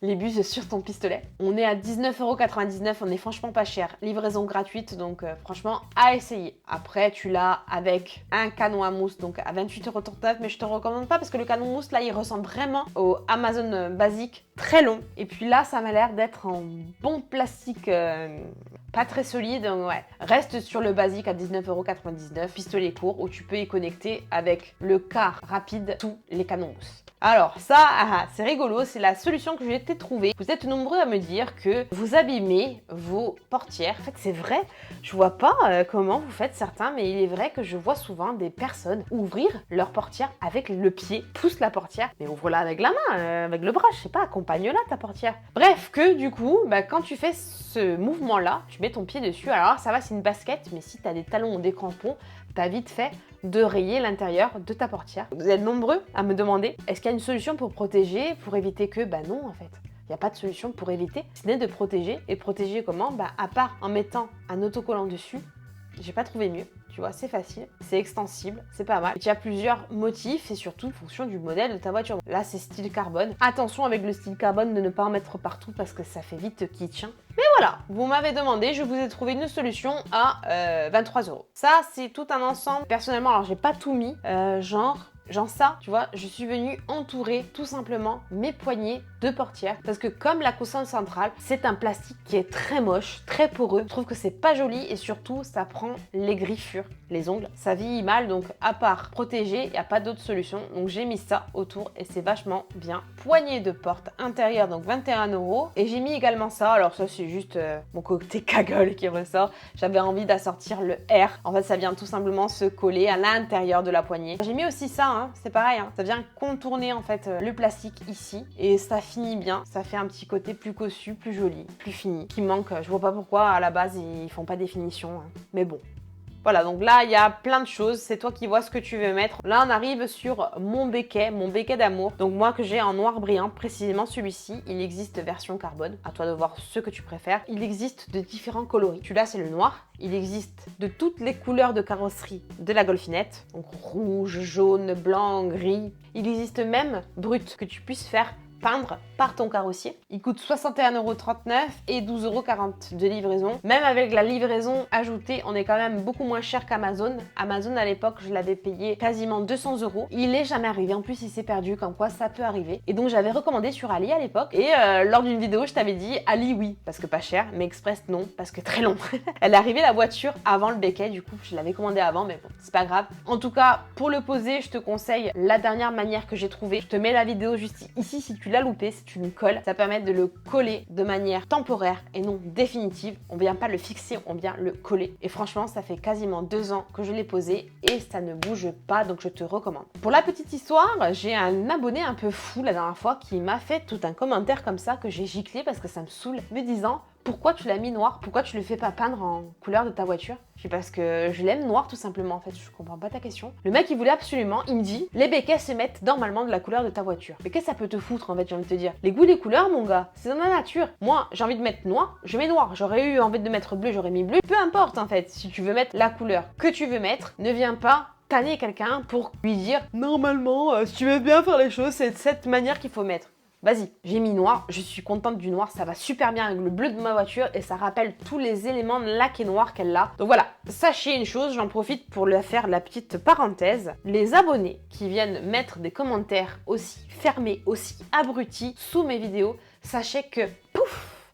les buses sur ton pistolet. On est à 19,99 €, on est franchement pas cher. Livraison gratuite, donc franchement à essayer. Après, tu l'as avec un canon à mousse, donc à 28,39 €, mais je te recommande pas parce que le canon mousse, là, il ressemble vraiment au Amazon basique, très long. Et puis là, ça m'a l'air d'être en bon plastique pas très solide, donc ouais. Reste sur le basique à 19,99 €, pistolet court, où tu peux y connecter avec le car rapide tous les canons mousse. Alors ça, c'est rigolo, c'est la solution que j'ai été trouvée. Vous êtes nombreux à me dire que vous abîmez vos portières. En fait, c'est vrai, je vois pas comment vous faites certains, mais il est vrai que je vois souvent des personnes ouvrir leur portière avec le pied, pousse la portière, mais ouvre-la avec la main, avec le bras, je sais pas, accompagne-la ta portière. Bref, que du coup, quand tu fais ce mouvement-là, tu mets ton pied dessus. Alors ça va, c'est une basket, mais si tu as des talons ou des crampons, t'as vite fait de rayer l'intérieur de ta portière. Vous êtes nombreux à me demander, est-ce qu'il y a une solution pour protéger, pour éviter que, non en fait. Il n'y a pas de solution pour éviter, ce n'est de protéger. Et protéger comment? À part en mettant un autocollant dessus, j'ai pas trouvé mieux. Tu tu vois, c'est facile, c'est extensible, c'est pas mal. Et tu as plusieurs motifs et surtout en fonction du modèle de ta voiture. Là, c'est style carbone. Attention avec le style carbone de ne pas en mettre partout parce que ça fait vite kitsch. Mais voilà, vous m'avez demandé, je vous ai trouvé une solution à 23 €. Ça, c'est tout un ensemble. Personnellement, alors j'ai pas tout mis, genre ça, tu vois, je suis venue entourer tout simplement mes poignées de portière parce que comme la console centrale, c'est un plastique qui est très moche, très poreux. Je trouve que c'est pas joli et surtout ça prend les griffures, les ongles. Ça vieillit mal, donc à part protéger, il n'y a pas d'autre solution. Donc j'ai mis ça autour et c'est vachement bien. Poignée de porte intérieure, donc 21 €. Et j'ai mis également ça, alors ça c'est juste mon côté cagole qui ressort. J'avais envie d'assortir le R. En fait ça vient tout simplement se coller à l'intérieur de la poignée. J'ai mis aussi ça, c'est pareil, ça vient contourner en fait le plastique ici et ça finit bien, ça fait un petit côté plus cossu, plus joli, plus fini, qui manque, je vois pas pourquoi à la base ils font pas des finitions, mais bon. Voilà, donc là, il y a plein de choses. C'est toi qui vois ce que tu veux mettre. Là, on arrive sur mon béquet d'amour. Donc moi, que j'ai en noir brillant, précisément celui-ci. Il existe version carbone. À toi de voir ce que tu préfères. Il existe de différents coloris. Celui-là, c'est le noir. Il existe de toutes les couleurs de carrosserie de la Golfinette. Donc rouge, jaune, blanc, gris. Il existe même brut que tu puisses faire peindre par ton carrossier. Il coûte 61,39 € et 12,40 € de livraison. Même avec la livraison ajoutée, on est quand même beaucoup moins cher qu'Amazon. Amazon, à l'époque, je l'avais payé quasiment 200 €. Il est jamais arrivé. En plus, il s'est perdu, comme quoi ça peut arriver. Et donc, j'avais recommandé sur Ali à l'époque. Et lors d'une vidéo, je t'avais dit Ali, oui, parce que pas cher, mais Express, non, parce que très long. Elle est arrivée, la voiture, avant le béquet. Du coup, je l'avais commandé avant, mais bon, c'est pas grave. En tout cas, pour le poser, je te conseille la dernière manière que j'ai trouvée. Je te mets la vidéo juste ici si tu l'as loupé, c'est une colle. Ça permet de le coller de manière temporaire et non définitive. On vient pas le fixer, on vient le coller. Et franchement, ça fait quasiment 2 ans que je l'ai posé et ça ne bouge pas, donc je te recommande. Pour la petite histoire, j'ai un abonné un peu fou la dernière fois qui m'a fait tout un commentaire comme ça que j'ai giclé parce que ça me saoule, me disant: pourquoi tu l'as mis noir? Pourquoi tu le fais pas peindre en couleur de ta voiture? Je dis parce que je l'aime noir tout simplement en fait, je comprends pas ta question. Le mec il voulait absolument, il me dit les béquets se mettent normalement de la couleur de ta voiture. Mais qu'est-ce que ça peut te foutre en fait, j'ai envie de te dire. Les goûts, les couleurs mon gars, c'est dans la nature. Moi j'ai envie de mettre noir, je mets noir. J'aurais eu envie de mettre bleu, j'aurais mis bleu. Peu importe en fait, si tu veux mettre la couleur que tu veux mettre, ne viens pas tanner quelqu'un pour lui dire normalement si tu veux bien faire les choses c'est de cette manière qu'il faut mettre. Vas-y, j'ai mis noir, je suis contente du noir, ça va super bien avec le bleu de ma voiture et ça rappelle tous les éléments laqués noirs qu'elle a. Donc voilà, sachez une chose, j'en profite pour faire la petite parenthèse. Les abonnés qui viennent mettre des commentaires aussi fermés, aussi abrutis sous mes vidéos, sachez que pouf,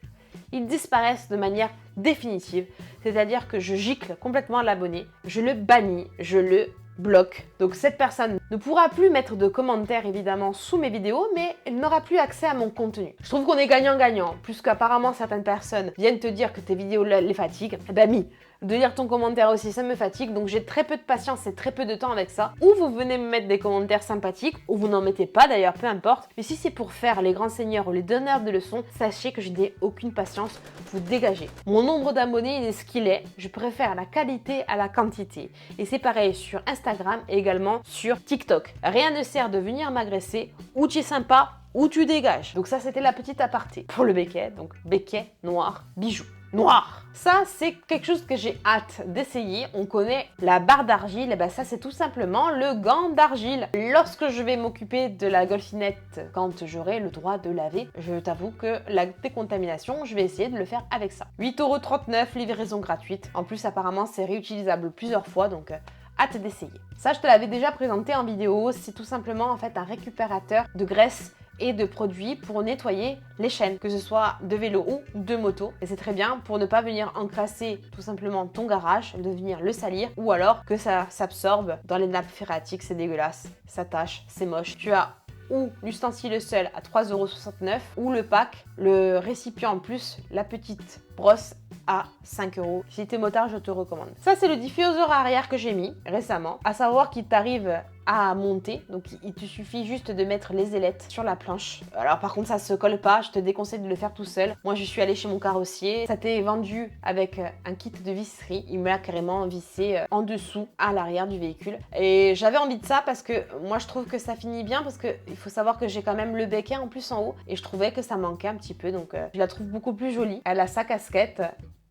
ils disparaissent de manière définitive. C'est-à-dire que je gicle complètement l'abonné, je le bannis, je le bloque. Donc cette personne ne pourra plus mettre de commentaires évidemment sous mes vidéos, mais elle n'aura plus accès à mon contenu. Je trouve qu'on est gagnant-gagnant, plus qu'apparemment certaines personnes viennent te dire que tes vidéos les fatiguent. Eh ben de lire ton commentaire aussi, ça me fatigue, donc j'ai très peu de patience et très peu de temps avec ça. Ou vous venez me mettre des commentaires sympathiques, ou vous n'en mettez pas d'ailleurs, peu importe. Mais si c'est pour faire les grands seigneurs ou les donneurs de leçons, sachez que je n'ai aucune patience, vous dégagez. Mon nombre d'abonnés, il est ce qu'il est, je préfère la qualité à la quantité. Et c'est pareil sur Instagram et également sur TikTok. Rien ne sert de venir m'agresser, ou tu es sympa, ou tu dégages. Donc ça, c'était la petite aparté pour le béquet, donc béquet noir, bijou. Noir. Ça, c'est quelque chose que j'ai hâte d'essayer. On connaît la barre d'argile, et ben ça, c'est tout simplement le gant d'argile. Lorsque je vais m'occuper de la Golfinette, quand j'aurai le droit de laver, je t'avoue que la décontamination, je vais essayer de le faire avec ça. 8,39 €, livraison gratuite. En plus, apparemment, c'est réutilisable plusieurs fois, donc hâte d'essayer. Ça, je te l'avais déjà présenté en vidéo. C'est tout simplement en fait un récupérateur de graisse et de produits pour nettoyer les chaînes, que ce soit de vélo ou de moto. Et c'est très bien pour ne pas venir encrasser tout simplement ton garage, de venir le salir, ou alors que ça s'absorbe dans les nappes phréatiques, c'est dégueulasse, ça tâche, c'est moche. Tu as ou l'ustensile seul à 3,69 € ou le pack, le récipient en plus, la petite brosse à 5 €. Si t'es motard, je te recommande. Ça, c'est le diffuseur arrière que j'ai mis récemment, à savoir qu'il t'arrive à monter, donc il te suffit juste de mettre les ailettes sur la planche. Alors par contre ça se colle pas, je te déconseille de le faire tout seul. Moi je suis allée chez mon carrossier, ça t'est vendu avec un kit de visserie, il me l'a carrément vissé en dessous à l'arrière du véhicule. Et j'avais envie de ça parce que moi je trouve que ça finit bien, parce que il faut savoir que j'ai quand même le béquet en plus en haut et je trouvais que ça manquait un petit peu, donc je la trouve beaucoup plus jolie. Elle a sa casquette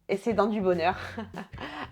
et c'est dans du bonheur.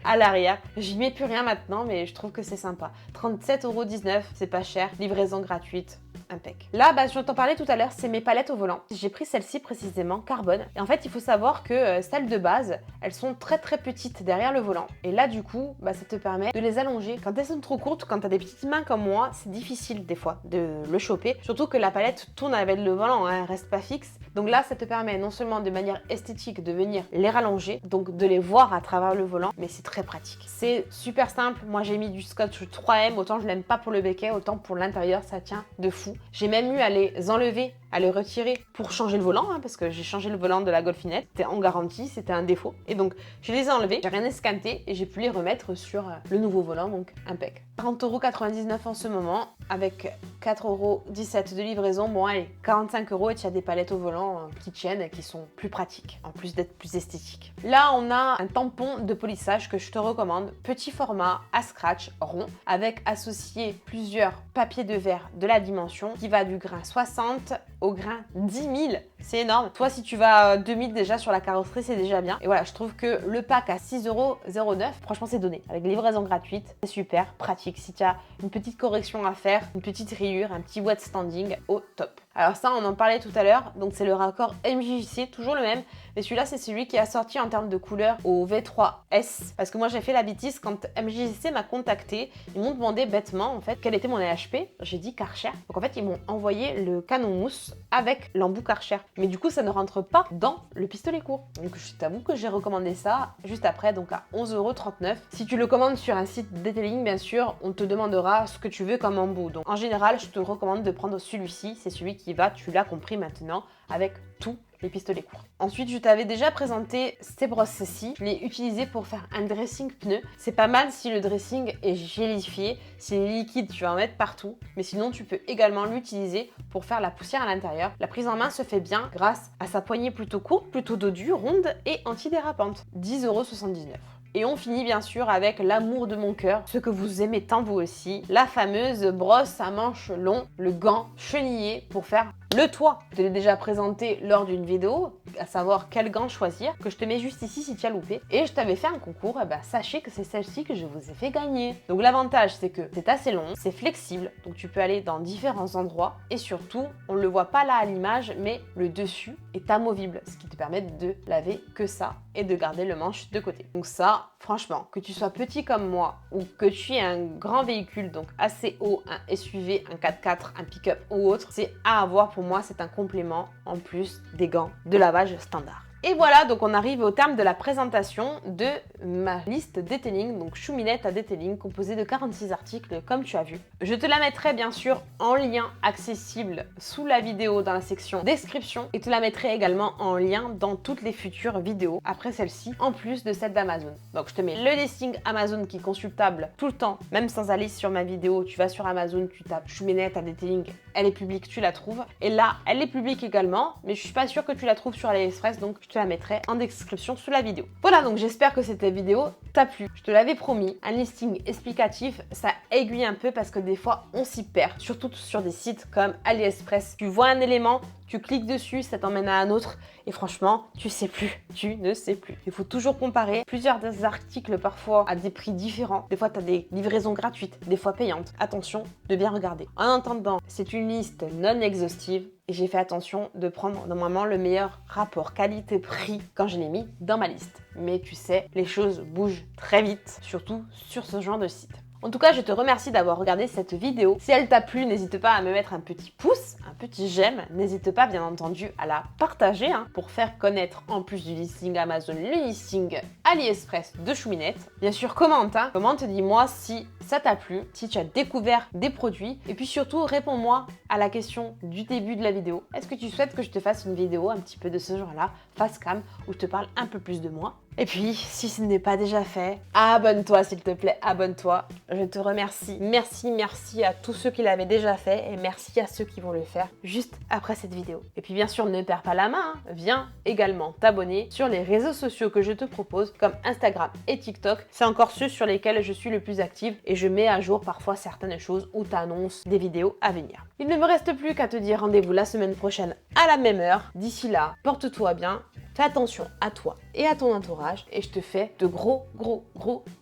À l'arrière, j'y mets plus rien maintenant, mais je trouve que c'est sympa. 37,19 €, c'est pas cher, livraison gratuite. Impec. Là, je t'en parlais tout à l'heure, c'est mes palettes au volant. J'ai pris celle-ci précisément, carbone. Et en fait, il faut savoir que celles de base, elles sont très très petites derrière le volant. Et là, du coup, ça te permet de les allonger. Quand elles sont trop courtes, quand tu as des petites mains comme moi, c'est difficile des fois de le choper. Surtout que la palette tourne avec le volant, hein, elle reste pas fixe. Donc là, ça te permet non seulement de manière esthétique de venir les rallonger, donc de les voir à travers le volant, mais c'est très pratique. C'est super simple. Moi, j'ai mis du scotch 3M, autant je l'aime pas pour le béquet, autant pour l'intérieur, ça tient de fou. J'ai même eu à les enlever, à les retirer pour changer le volant, hein, parce que j'ai changé le volant de la Golfinette. C'était en garantie, c'était un défaut. Et donc, je les ai enlevés, j'ai rien escanté et j'ai pu les remettre sur le nouveau volant, donc impec. 40,99 € en ce moment, avec 4,17 € de livraison. Bon, allez, 45 € et tu as des palettes au volant qui tiennent et qui sont plus pratiques, en plus d'être plus esthétiques. Là, on a un tampon de polissage que je te recommande. Petit format, à scratch, rond, avec associé plusieurs papiers de verre de la dimension qui va du grain 60 au grain 10 000. C'est énorme. Toi, si tu vas à 2000 déjà sur la carrosserie, c'est déjà bien. Et voilà, je trouve que le pack à 6,09 €, franchement, c'est donné. Avec livraison gratuite, c'est super pratique. Si tu as une petite correction à faire, une petite rayure, un petit wet standing, au top. Alors ça, on en parlait tout à l'heure, donc c'est le raccord MJC, toujours le même, mais celui-là, c'est celui qui est assorti en termes de couleur au V3S, parce que moi, j'ai fait la bêtise quand MJC m'a contacté, ils m'ont demandé bêtement, en fait, quel était mon AHP, j'ai dit Karcher, donc en fait, ils m'ont envoyé le canon mousse avec l'embout Karcher, mais du coup, ça ne rentre pas dans le pistolet court, donc je t'avoue que j'ai recommandé ça juste après, donc à 11,39 €. Si tu le commandes sur un site detailing, bien sûr, on te demandera ce que tu veux comme embout, donc en général, je te recommande de prendre celui-ci, c'est celui qui va, tu l'as compris maintenant, avec tous les pistolets courts. Ensuite, je t'avais déjà présenté ces brosses-ci. Je l'ai utilisé pour faire un dressing pneu. C'est pas mal si le dressing est gélifié. S'il est liquide, tu vas en mettre partout. Mais sinon, tu peux également l'utiliser pour faire la poussière à l'intérieur. La prise en main se fait bien grâce à sa poignée plutôt courte, plutôt dodue, ronde et antidérapante. 10,79 €. Et on finit bien sûr avec l'amour de mon cœur, ce que vous aimez tant vous aussi, la fameuse brosse à manches long, le gant chenillé pour faire le toit. Je te l'ai déjà présenté lors d'une vidéo, à savoir quel gant choisir, que je te mets juste ici si tu as loupé. Et je t'avais fait un concours, et sachez que c'est celle-ci que je vous ai fait gagner. Donc l'avantage, c'est que c'est assez long, c'est flexible, donc tu peux aller dans différents endroits. Et surtout, on ne le voit pas là à l'image, mais le dessus est amovible, ce qui te permet de laver que ça et de garder le manche de côté. Donc ça, franchement, que tu sois petit comme moi ou que tu aies un grand véhicule, donc assez haut, un SUV, un 4x4, un pick-up ou autre, c'est à avoir pour moi, c'est un complément en plus des gants de lavage standard. Et voilà, donc on arrive au terme de la présentation de ma liste detailing, donc chouminette à detailing, composée de 46 articles comme tu as vu. Je te la mettrai bien sûr en lien accessible sous la vidéo dans la section description et te la mettrai également en lien dans toutes les futures vidéos après celle-ci, en plus de celle d'Amazon. Donc je te mets le listing Amazon qui est consultable tout le temps, même sans aller sur ma vidéo, tu vas sur Amazon, tu tapes chouminette à detailing, elle est publique, tu la trouves. Et là, elle est publique également, mais je suis pas sûre que tu la trouves sur AliExpress, donc je te la mettrai en description sous la vidéo. Voilà, donc j'espère que cette vidéo t'a plu. Je te l'avais promis, un listing explicatif, ça aiguille un peu parce que des fois on s'y perd, surtout sur des sites comme AliExpress. Tu vois un élément, tu cliques dessus, ça t'emmène à un autre et franchement, tu sais plus, tu ne sais plus. Il faut toujours comparer plusieurs articles parfois à des prix différents. Des fois, tu as des livraisons gratuites, des fois payantes. Attention de bien regarder. En attendant, c'est une liste non exhaustive et j'ai fait attention de prendre normalement le meilleur rapport qualité-prix quand je l'ai mis dans ma liste. Mais tu sais, les choses bougent très vite, surtout sur ce genre de site. En tout cas, je te remercie d'avoir regardé cette vidéo. Si elle t'a plu, n'hésite pas à me mettre un petit pouce, un petit j'aime. N'hésite pas, bien entendu, à la partager pour faire connaître, en plus du listing Amazon, le listing AliExpress de Chouminette. Bien sûr, commente. Commente, dis-moi si ça t'a plu, si tu as découvert des produits. Et puis surtout, réponds-moi à la question du début de la vidéo. Est-ce que tu souhaites que je te fasse une vidéo un petit peu de ce genre-là, face cam, où je te parle un peu plus de moi? Et puis, si ce n'est pas déjà fait, abonne-toi s'il te plaît, abonne-toi. Je te remercie. Merci à tous ceux qui l'avaient déjà fait et merci à ceux qui vont le faire juste après cette vidéo. Et puis bien sûr, ne perds pas la main, viens également t'abonner sur les réseaux sociaux que je te propose comme Instagram et TikTok. C'est encore ceux sur lesquels je suis le plus active et je mets à jour parfois certaines choses ou t'annonce des vidéos à venir. Il ne me reste plus qu'à te dire rendez-vous la semaine prochaine à la même heure. D'ici là, porte-toi bien, fais attention à toi et à ton entourage et je te fais de gros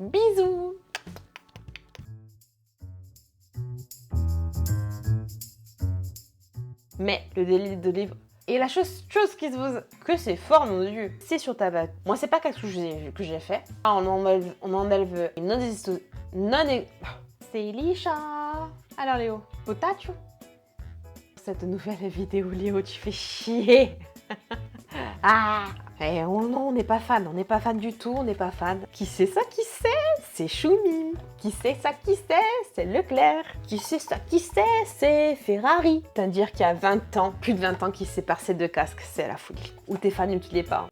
bisous. Mais le délit de livre et la chose qui se pose, que c'est fort mon dieu, c'est sur ta bague. Moi c'est pas quelque chose que j'ai fait. On enlève c'est Lisha. Alors Léo, potato. Cette nouvelle vidéo Léo, tu fais chier. Ah, et non, on n'est pas fan, du tout, on n'est pas fan. Qui c'est ça qui sait? C'est Choumi. Qui c'est ça qui sait? C'est Leclerc. Qui c'est ça qui sait? C'est Ferrari. C'est-à-dire qu'il y a 20 ans, plus de 20 ans qui séparent ces deux casques, c'est la folie. Ou tes fans n'utilisent pas.